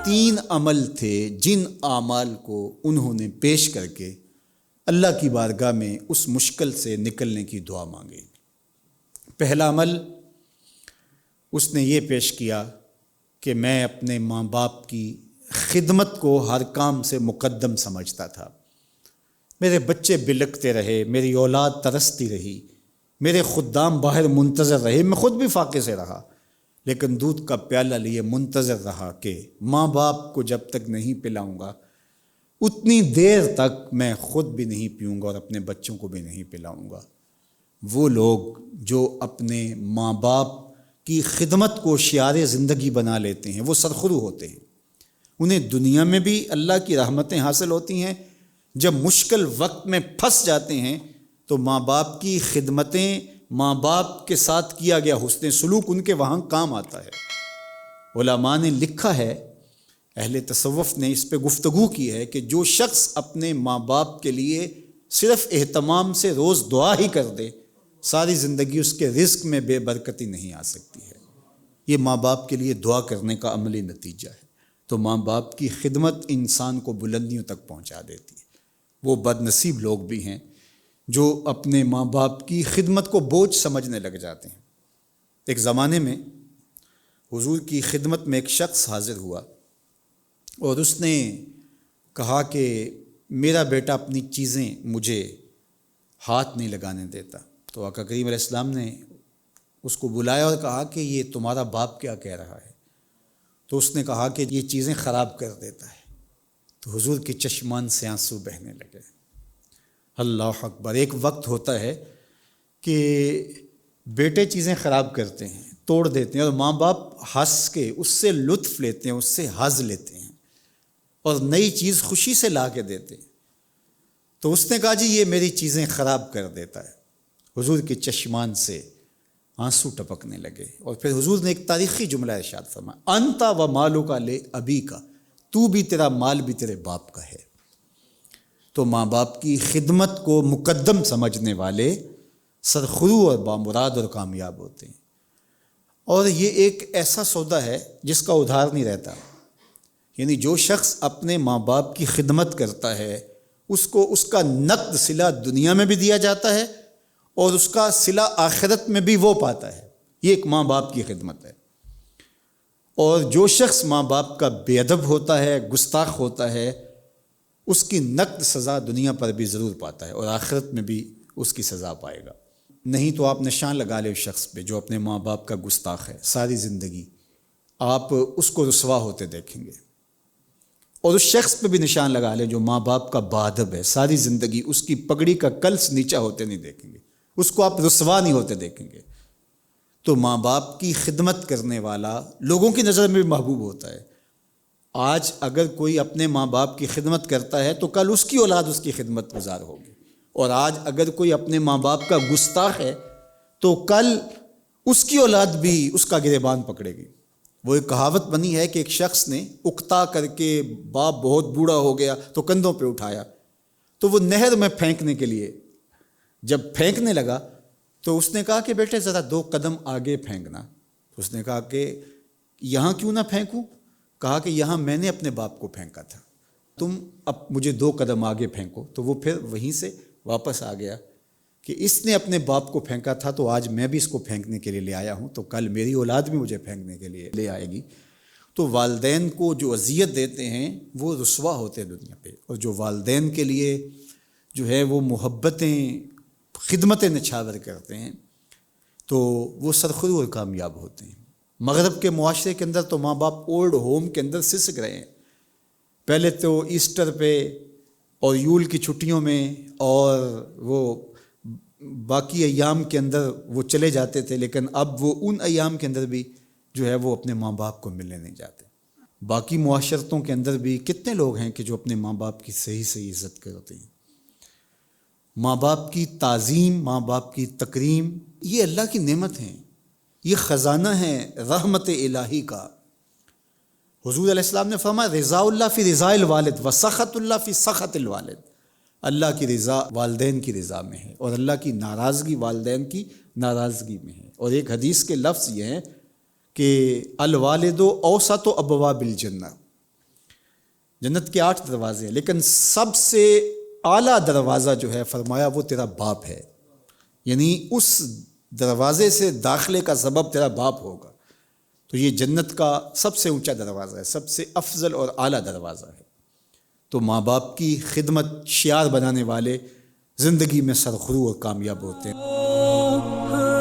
3 عمل تھے جن اعمال کو انہوں نے پیش کر کے اللہ کی بارگاہ میں اس مشکل سے نکلنے کی دعا مانگی۔ پہلا عمل اس نے یہ پیش کیا کہ میں اپنے ماں باپ کی خدمت کو ہر کام سے مقدم سمجھتا تھا۔ میرے بچے بلکتے رہے، میری اولاد ترستی رہی، میرے خدام باہر منتظر رہے، میں خود بھی فاقے سے رہا، لیکن دودھ کا پیالہ لیے منتظر رہا کہ ماں باپ کو جب تک نہیں پلاؤں گا اتنی دیر تک میں خود بھی نہیں پیوں گا اور اپنے بچوں کو بھی نہیں پلاؤں گا۔ وہ لوگ جو اپنے ماں باپ کی خدمت کو شعار زندگی بنا لیتے ہیں وہ سرخرو ہوتے ہیں، انہیں دنیا میں بھی اللہ کی رحمتیں حاصل ہوتی ہیں، جب مشکل وقت میں پھنس جاتے ہیں تو ماں باپ کی خدمتیں، ماں باپ کے ساتھ کیا گیا حسن سلوک ان کے وہاں کام آتا ہے۔ علماء نے لکھا ہے، اہل تصوف نے اس پہ گفتگو کی ہے کہ جو شخص اپنے ماں باپ کے لیے صرف اہتمام سے روز دعا ہی کر دے، ساری زندگی اس کے رزق میں بے برکتی نہیں آ سکتی ہے۔ یہ ماں باپ کے لیے دعا کرنے کا عملی نتیجہ ہے۔ تو ماں باپ کی خدمت انسان کو بلندیوں تک پہنچا دیتی ہے۔ وہ بد نصیب لوگ بھی ہیں جو اپنے ماں باپ کی خدمت کو بوجھ سمجھنے لگ جاتے ہیں۔ ایک زمانے میں حضور کی خدمت میں ایک شخص حاضر ہوا اور اس نے کہا کہ میرا بیٹا اپنی چیزیں مجھے ہاتھ نہیں لگانے دیتا۔ تو آقا کریم علیہ السلام نے اس کو بلایا اور کہا کہ یہ تمہارا باپ کیا کہہ رہا ہے؟ تو اس نے کہا کہ یہ چیزیں خراب کر دیتا ہے۔ تو حضور کے چشمان سے آنسو بہنے لگے۔ اللہ اکبر! ایک وقت ہوتا ہے کہ بیٹے چیزیں خراب کرتے ہیں، توڑ دیتے ہیں، اور ماں باپ ہنس کے اس سے لطف لیتے ہیں، اس سے حظ لیتے ہیں اور نئی چیز خوشی سے لا کے دیتے ہیں۔ تو اس نے کہا جی یہ میری چیزیں خراب کر دیتا ہے۔ حضور کے چشمان سے آنسو ٹپکنے لگے اور پھر حضور نے ایک تاریخی جملہ ارشاد فرمایا، انت و مالک لابیک، تو بھی، تیرا مال بھی تیرے باپ کا ہے۔ تو ماں باپ کی خدمت کو مقدم سمجھنے والے سرخرو اور بامراد اور کامیاب ہوتے ہیں۔ اور یہ ایک ایسا سودا ہے جس کا ادھار نہیں رہتا، یعنی جو شخص اپنے ماں باپ کی خدمت کرتا ہے اس کو اس کا نقد صلہ دنیا میں بھی دیا جاتا ہے اور اس کا صلہ آخرت میں بھی وہ پاتا ہے۔ یہ ایک ماں باپ کی خدمت ہے۔ اور جو شخص ماں باپ کا بے ادب ہوتا ہے، گستاخ ہوتا ہے، اس کی نقد سزا دنیا پر بھی ضرور پاتا ہے اور آخرت میں بھی اس کی سزا پائے گا۔ نہیں تو آپ نشان لگا لیں اس شخص پہ جو اپنے ماں باپ کا گستاخ ہے، ساری زندگی آپ اس کو رسوا ہوتے دیکھیں گے۔ اور اس شخص پہ بھی نشان لگا لیں جو ماں باپ کا باادب ہے، ساری زندگی اس کی پگڑی کا کلس نیچا ہوتے نہیں دیکھیں گے، اس کو آپ رسوا نہیں ہوتے دیکھیں گے۔ تو ماں باپ کی خدمت کرنے والا لوگوں کی نظر میں بھی محبوب ہوتا ہے۔ آج اگر کوئی اپنے ماں باپ کی خدمت کرتا ہے تو کل اس کی اولاد اس کی خدمت گزار ہوگی، اور آج اگر کوئی اپنے ماں باپ کا گستاخ ہے تو کل اس کی اولاد بھی اس کا گریبان پکڑے گی۔ وہ ایک کہاوت بنی ہے کہ ایک شخص نے اکتا کر کے باپ بہت بوڑھا ہو گیا تو کندھوں پہ اٹھایا، تو وہ نہر میں پھینکنے کے لیے جب پھینکنے لگا تو اس نے کہا کہ بیٹے ذرا 2 قدم آگے پھینکنا۔ اس نے کہا کہ یہاں کیوں نہ پھینکوں؟ کہا کہ یہاں میں نے اپنے باپ کو پھینکا تھا، تم اب مجھے 2 قدم آگے پھینکو۔ تو وہ پھر وہیں سے واپس آ گیا کہ اس نے اپنے باپ کو پھینکا تھا تو آج میں بھی اس کو پھینکنے کے لیے لے آیا ہوں، تو کل میری اولاد بھی مجھے پھینکنے کے لیے لے آئے گی۔ تو والدین کو جو اذیت دیتے ہیں وہ رسوا ہوتے ہیں دنیا پہ، اور جو والدین کے لیے جو ہے وہ محبتیں، خدمتیں نچھاور کرتے ہیں تو وہ سرخرو اور کامیاب ہوتے ہیں۔ مغرب کے معاشرے کے اندر تو ماں باپ اولڈ ہوم کے اندر سسک رہے ہیں۔ پہلے تو ایسٹر پہ اور یول کی چھٹیوں میں اور وہ باقی ایام کے اندر وہ چلے جاتے تھے، لیکن اب وہ ان ایام کے اندر بھی جو ہے وہ اپنے ماں باپ کو ملنے نہیں جاتے۔ باقی معاشرتوں کے اندر بھی کتنے لوگ ہیں کہ جو اپنے ماں باپ کی صحیح صحیح عزت کرتے ہیں۔ ماں باپ کی تعظیم، ماں باپ کی تکریم، یہ اللہ کی نعمت ہیں، یہ خزانہ ہے رحمت الہی کا۔ حضور علیہ السلام نے فرمایا رضا اللہ فی رضا الوالد و سخط اللہ فی سخط الوالد۔ اللہ کی رضا والدین کی رضا میں ہے اور اللہ کی ناراضگی والدین کی ناراضگی میں ہے۔ اور ایک حدیث کے لفظ یہ ہیں کہ الوالد اوسط ابواب الجنہ، جنت کے 8 دروازے ہیں، لیکن سب سے اعلیٰ دروازہ جو ہے فرمایا وہ تیرا باپ ہے، یعنی اس دروازے سے داخلے کا سبب تیرا باپ ہوگا۔ تو یہ جنت کا سب سے اونچا دروازہ ہے، سب سے افضل اور اعلیٰ دروازہ ہے۔ تو ماں باپ کی خدمت شعار بنانے والے زندگی میں سرخرو اور کامیاب ہوتے ہیں۔